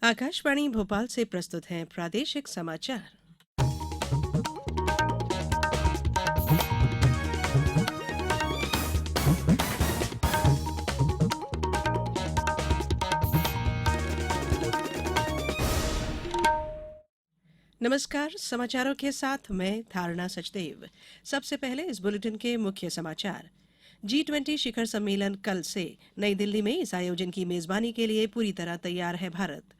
आकाशवाणी भोपाल से प्रस्तुत हैं प्रादेशिक समाचार। नमस्कार, समाचारों के साथ मैं धारणा सचदेव। सबसे पहले इस बुलेटिन के मुख्य समाचार। G20 शिखर सम्मेलन कल से नई दिल्ली में इस आयोजन की मेजबानी के लिए पूरी तरह तैयार है भारत।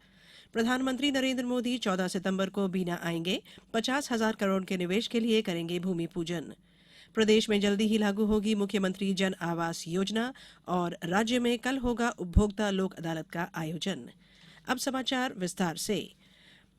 प्रधानमंत्री नरेंद्र मोदी 14 सितंबर को बीना आएंगे। 50,000 करोड़ के निवेश के लिए करेंगे भूमि पूजन। प्रदेश में जल्दी ही लागू होगी मुख्यमंत्री जन आवास योजना और राज्य में कल होगा उपभोक्ता लोक अदालत का आयोजन। अब समाचार विस्तार से।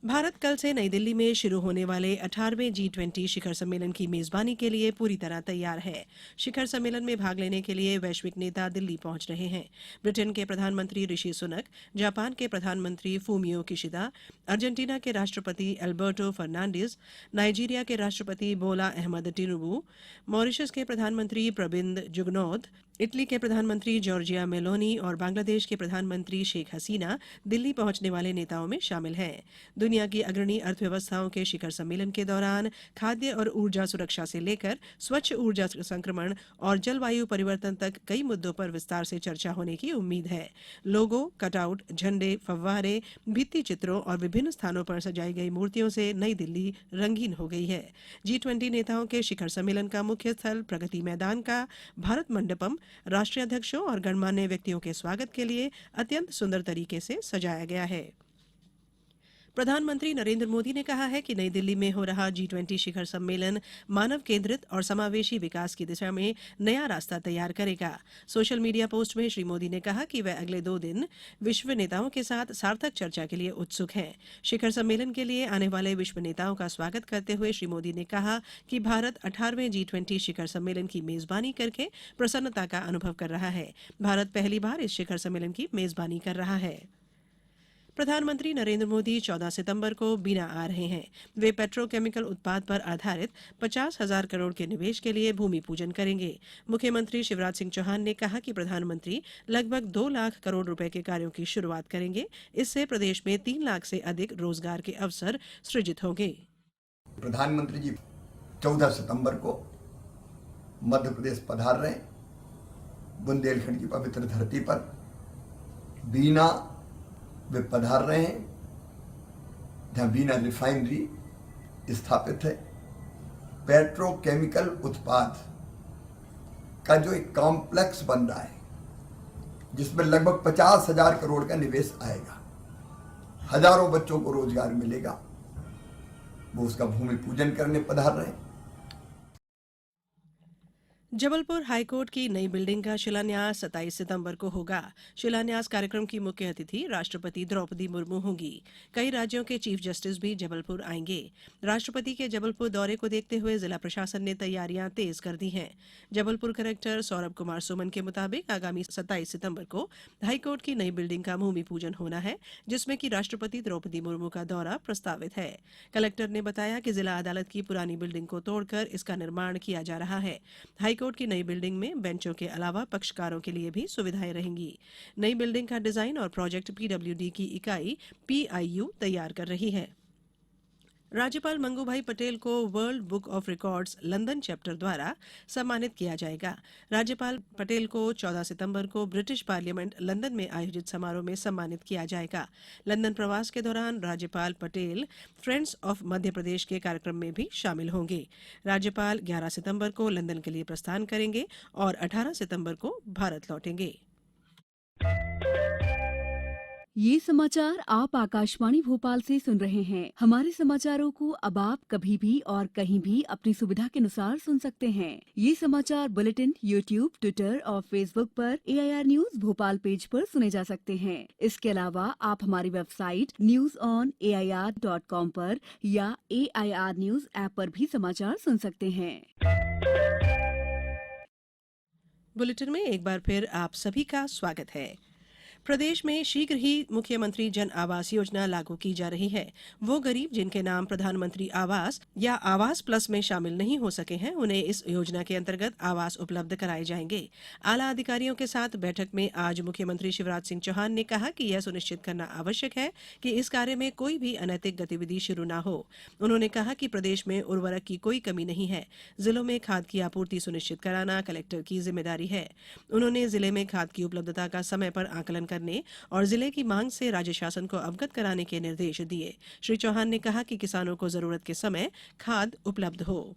भारत कल से नई दिल्ली में शुरू होने वाले 18वें G20 शिखर सम्मेलन की मेजबानी के लिए पूरी तरह तैयार है। शिखर सम्मेलन में भाग लेने के लिए वैश्विक नेता दिल्ली पहुंच रहे हैं। ब्रिटेन के प्रधानमंत्री ऋषि सुनक, जापान के प्रधानमंत्री फूमियो किशिदा, अर्जेंटीना के राष्ट्रपति अल्बर्टो फर्नांडिस, नाइजीरिया के राष्ट्रपति बोला अहमद टिनुबू, मॉरिशस के प्रधानमंत्री प्रविंद जुगनौथ, इटली के प्रधानमंत्री जॉर्जिया मेलोनी और बांग्लादेश के प्रधानमंत्री शेख हसीना दिल्ली पहुंचने वाले नेताओं में शामिल हैं। दुनिया की अग्रणी अर्थव्यवस्थाओं के शिखर सम्मेलन के दौरान खाद्य और ऊर्जा सुरक्षा से लेकर स्वच्छ ऊर्जा संक्रमण और जलवायु परिवर्तन तक कई मुद्दों पर विस्तार से चर्चा होने की उम्मीद है। लोगो, कटआउट, झंडे, फव्वारे, भित्ति चित्रों और विभिन्न स्थानों पर सजाई गई मूर्तियों से नई दिल्ली रंगीन हो गई है। G20 नेताओं के शिखर सम्मेलन का मुख्य स्थल प्रगति मैदान का भारत मंडपम राष्ट्रीय अध्यक्षों और गणमान्य व्यक्तियों के स्वागत के लिए अत्यंत सुंदर तरीके से सजाया गया है। प्रधानमंत्री नरेंद्र मोदी ने कहा है कि नई दिल्ली में हो रहा G20 शिखर सम्मेलन मानव केंद्रित और समावेशी विकास की दिशा में नया रास्ता तैयार करेगा। सोशल मीडिया पोस्ट में श्री मोदी ने कहा कि वे अगले 2 दिन विश्व नेताओं के साथ सार्थक चर्चा के लिए उत्सुक हैं। शिखर सम्मेलन के लिए आने वाले विश्व नेताओं का स्वागत करते हुए श्री मोदी ने कहा कि भारत 18वें G20 शिखर सम्मेलन की मेजबानी करके प्रसन्नता का अनुभव कर रहा है। भारत पहली बार इस शिखर सम्मेलन की मेजबानी कर रहा है। प्रधानमंत्री नरेंद्र मोदी 14 सितंबर को बीना आ रहे हैं। वे पेट्रोकेमिकल उत्पाद पर आधारित 50,000 करोड़ के निवेश के लिए भूमि पूजन करेंगे। मुख्यमंत्री शिवराज सिंह चौहान ने कहा कि प्रधानमंत्री लगभग 2 लाख करोड़ रुपए के कार्यों की शुरुआत करेंगे। इससे प्रदेश में 3 लाख से अधिक रोजगार के अवसर सृजित होंगे। प्रधानमंत्री जी 14 सितंबर को मध्य प्रदेश पधार रहे हैं। बुंदेलखंड की पवित्र धरती पर बीना वे पधार रहे हैं, जहां बीना रिफाइनरी स्थापित है। पेट्रोकेमिकल उत्पाद का जो एक कॉम्प्लेक्स बन रहा है, जिसमें लगभग 50,000 करोड़ का निवेश आएगा, हजारों बच्चों को रोजगार मिलेगा, वो उसका भूमि पूजन करने पधार रहे हैं। जबलपुर हाईकोर्ट की नई बिल्डिंग का शिलान्यास 27 सितंबर को होगा। शिलान्यास कार्यक्रम की मुख्य अतिथि राष्ट्रपति द्रौपदी मुर्मू होंगी। कई राज्यों के चीफ जस्टिस भी जबलपुर आएंगे। राष्ट्रपति के जबलपुर दौरे को देखते हुए जिला प्रशासन ने तैयारियां तेज कर दी हैं। जबलपुर कलेक्टर सौरभ कुमार सुमन के मुताबिक आगामी 27 सितंबर को हाईकोर्ट की नई बिल्डिंग का भूमि पूजन होना है, जिसमें कि राष्ट्रपति द्रौपदी मुर्मू का दौरा प्रस्तावित है। कलेक्टर ने बताया कि जिला अदालत की पुरानी बिल्डिंग को तोड़कर इसका निर्माण किया जा रहा है। हाईकोर्ट की नई बिल्डिंग में बेंचों के अलावा पक्षकारों के लिए भी सुविधाएं रहेंगी। नई बिल्डिंग का डिजाइन और प्रोजेक्ट PWD की इकाई PIU तैयार कर रही है। राज्यपाल मंगूभाई पटेल को world book of records London chapter द्वारा सम्मानित किया जाएगा। राज्यपाल पटेल को 14 सितंबर को ब्रिटिश पार्लियामेंट लंदन में आयोजित समारोह में सम्मानित किया जाएगा। लंदन प्रवास के दौरान राज्यपाल पटेल फ्रेंड्स ऑफ मध्य प्रदेश के कार्यक्रम में भी शामिल होंगे। राज्यपाल 11 सितंबर को लंदन के लिए प्रस्थान करेंगे और 18 सितंबर को भारत लौटेंगे। ये समाचार आप आकाशवाणी भोपाल से सुन रहे हैं। हमारे समाचारों को अब आप कभी भी और कहीं भी अपनी सुविधा के अनुसार सुन सकते हैं। ये समाचार बुलेटिन यूट्यूब, ट्विटर और फेसबुक पर AIR न्यूज भोपाल पेज पर सुने जा सकते हैं। इसके अलावा आप हमारी वेबसाइट newsonair.com पर या AIR न्यूज ऐप पर भी समाचार सुन सकते हैं। बुलेटिन में एक बार फिर आप सभी का स्वागत है। प्रदेश में शीघ्र ही मुख्यमंत्री जन आवास योजना लागू की जा रही है। वो गरीब जिनके नाम प्रधानमंत्री आवास या आवास प्लस में शामिल नहीं हो सके हैं, उन्हें इस योजना के अंतर्गत आवास उपलब्ध कराए जाएंगे। आला अधिकारियों के साथ बैठक में आज मुख्यमंत्री शिवराज सिंह चौहान ने कहा कि यह सुनिश्चित करना आवश्यक है कि इस कार्य में कोई भी अनैतिक गतिविधि शुरू न हो। उन्होंने कहा कि प्रदेश में उर्वरक की कोई कमी नहीं है। जिलों में खाद की आपूर्ति सुनिश्चित कराना कलेक्टर की जिम्मेदारी है। उन्होंने जिले में खाद की उपलब्धता का समय पर आकलन करने और जिले की मांग से राज्य शासन को अवगत कराने के निर्देश दिए। श्री चौहान ने कहा कि किसानों को जरूरत के समय खाद उपलब्ध हो।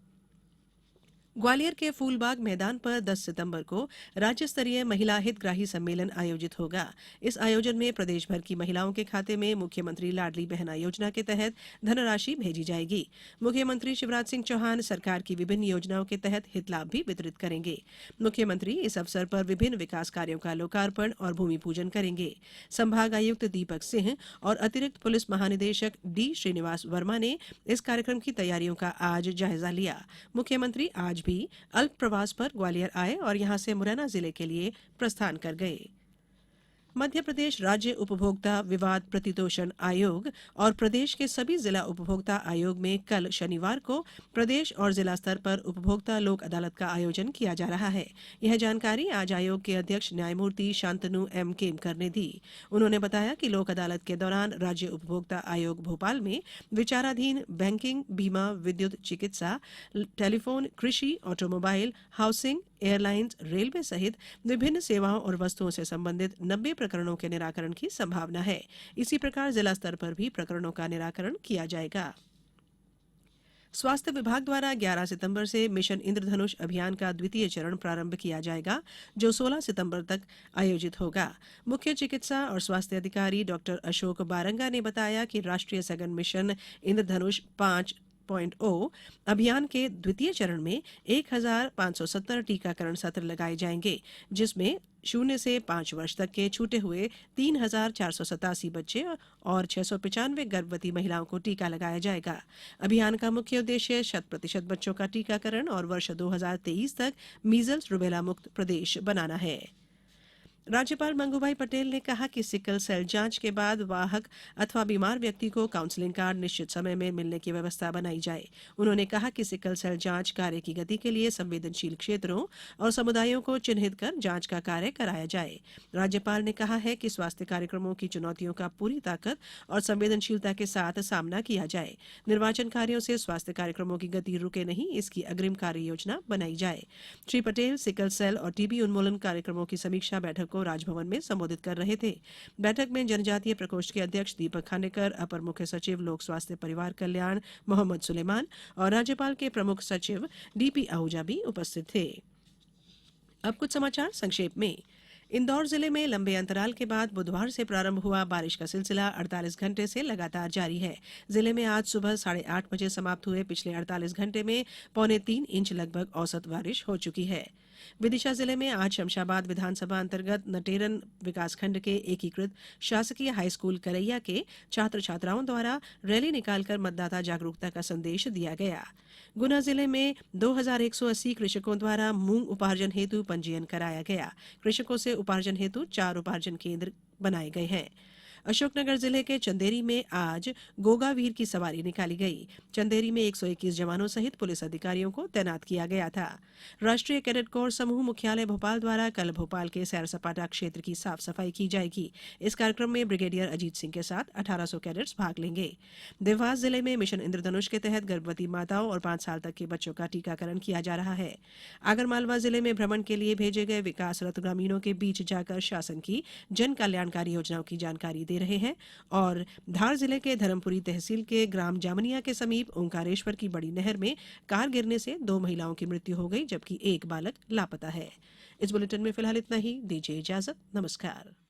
ग्वालियर के फूलबाग मैदान पर 10 सितंबर को राज्य स्तरीय महिला हितग्राही सम्मेलन आयोजित होगा। इस आयोजन में प्रदेश भर की महिलाओं के खाते में मुख्यमंत्री लाडली बहना योजना के तहत धनराशि भेजी जाएगी। मुख्यमंत्री शिवराज सिंह चौहान सरकार की विभिन्न योजनाओं के तहत हित लाभ भी वितरित करेंगे। मुख्यमंत्री इस अवसर पर विभिन्न विकास कार्यों का लोकार्पण और भूमि पूजन करेंगे। संभाग आयुक्त दीपक सिंह और अतिरिक्त पुलिस महानिदेशक डी श्रीनिवास वर्मा ने इस कार्यक्रम की तैयारियों का आज जायजा लिया। मुख्यमंत्री आज भी अल्प प्रवास पर ग्वालियर आए और यहां से मुरैना जिले के लिए प्रस्थान कर गए। मध्य प्रदेश राज्य उपभोक्ता विवाद प्रतितोषण आयोग और प्रदेश के सभी जिला उपभोक्ता आयोग में कल शनिवार को प्रदेश और जिला स्तर पर उपभोक्ता लोक अदालत का आयोजन किया जा रहा है। यह जानकारी आज आयोग के अध्यक्ष न्यायमूर्ति शांतनु एम केमकर ने दी। उन्होंने बताया कि लोक अदालत के दौरान राज्य उपभोक्ता आयोग भोपाल में विचाराधीन बैंकिंग, बीमा, विद्युत, चिकित्सा, टेलीफोन, कृषि, ऑटोमोबाइल, हाउसिंग, एयरलाइंस, रेलवे सहित विभिन्न सेवाओं और वस्तुओं से संबंधित 90 प्रकरणों के निराकरण की संभावना है। इसी प्रकार जिला स्तर पर भी प्रकरणों का निराकरण किया जाएगा। स्वास्थ्य विभाग द्वारा 11 सितंबर से मिशन इंद्रधनुष अभियान का द्वितीय चरण प्रारंभ किया जाएगा, जो 16 सितंबर तक आयोजित होगा। मुख्य चिकित्सा और स्वास्थ्य अधिकारी डॉक्टर अशोक बारंगा ने बताया कि राष्ट्रीय सघन मिशन इंद्रधनुष 5.0 अभियान के द्वितीय चरण में 1570 टीकाकरण सत्र लगाए जाएंगे, जिसमें 0 से 5 वर्ष तक के छूटे हुए 3487 बच्चे और 695 गर्भवती महिलाओं को टीका लगाया जाएगा। अभियान का मुख्य उद्देश्य 100% बच्चों का टीकाकरण और वर्ष 2023 तक मीजल्स रूबेला मुक्त प्रदेश बनाना है। राज्यपाल मंगूभाई पटेल ने कहा कि सिकल सेल जांच के बाद वाहक अथवा बीमार व्यक्ति को काउंसलिंग कार्ड निश्चित समय में मिलने की व्यवस्था बनाई जाए। उन्होंने कहा कि सिकल सेल जांच कार्य की गति के लिए संवेदनशील क्षेत्रों और समुदायों को चिन्हित कर जांच का कार्य कराया जाए। राज्यपाल ने कहा है कि स्वास्थ्य कार्यक्रमों की चुनौतियों का पूरी ताकत और संवेदनशीलता के साथ सामना किया जाए। निर्वाचन कार्यों से स्वास्थ्य कार्यक्रमों की गति रुके नहीं, इसकी अग्रिम कार्य योजना बनाई जाए। श्री पटेल सिकल सेल और टीबी उन्मूलन कार्यक्रमों की समीक्षा बैठक को राजभवन में संबोधित कर रहे थे। बैठक में जनजातीय प्रकोष्ठ के अध्यक्ष दीपक खांडेकर, अपर मुख्य सचिव लोक स्वास्थ्य परिवार कल्याण मोहम्मद सुलेमान और राज्यपाल के प्रमुख सचिव डीपी आहूजा भी उपस्थित थे। अब कुछ समाचार संक्षेप में। इंदौर जिले में लंबे अंतराल के बाद बुधवार से प्रारंभ हुआ बारिश का सिलसिला 48 घंटे से लगातार जारी है। जिले में आज सुबह 8:30 बजे समाप्त हुए पिछले 48 घंटे में 3.25 इंच लगभग औसत बारिश हो चुकी है। विदिशा जिले में आज शमशाबाद विधानसभा अंतर्गत नटेरन विकासखंड के एकीकृत शासकीय हाईस्कूल करैया के छात्र छात्राओं द्वारा रैली निकालकर मतदाता जागरूकता का संदेश दिया गया। गुना जिले में 2180 कृषकों द्वारा मूंग उपार्जन हेतु पंजीयन कराया गया। कृषकों से उपार्जन हेतु 4 उपार्जन केंद्र बनाए गए हैं। अशोकनगर जिले के चंदेरी में आज गोगावीर की सवारी निकाली गई। चंदेरी में 121 जवानों सहित पुलिस अधिकारियों को तैनात किया गया था। राष्ट्रीय कैडेट कोर समूह मुख्यालय भोपाल द्वारा कल भोपाल के सैर सपाटा क्षेत्र की साफ सफाई की जाएगी। इस कार्यक्रम में ब्रिगेडियर अजीत सिंह के साथ 1800 कैडेट्स भाग लेंगे। देवास जिले में मिशन इंद्रधनुष के तहत गर्भवती माताओं और 5 साल तक के बच्चों का टीकाकरण किया जा रहा है। आगरमालवा जिले में भ्रमण के लिए भेजे गए विकास रथ ग्रामीणों के बीच जाकर शासन की जन कल्याणकारी योजनाओं की जानकारी दे रहे हैं। और धार जिले के धर्मपुरी तहसील के ग्राम जामनिया के समीप ओंकारेश्वर की बड़ी नहर में कार गिरने से 2 महिलाओं की मृत्यु हो गई, जबकि एक बालक लापता है। इस बुलेटिन में फिलहाल इतना ही। दीजिए इजाजत। नमस्कार।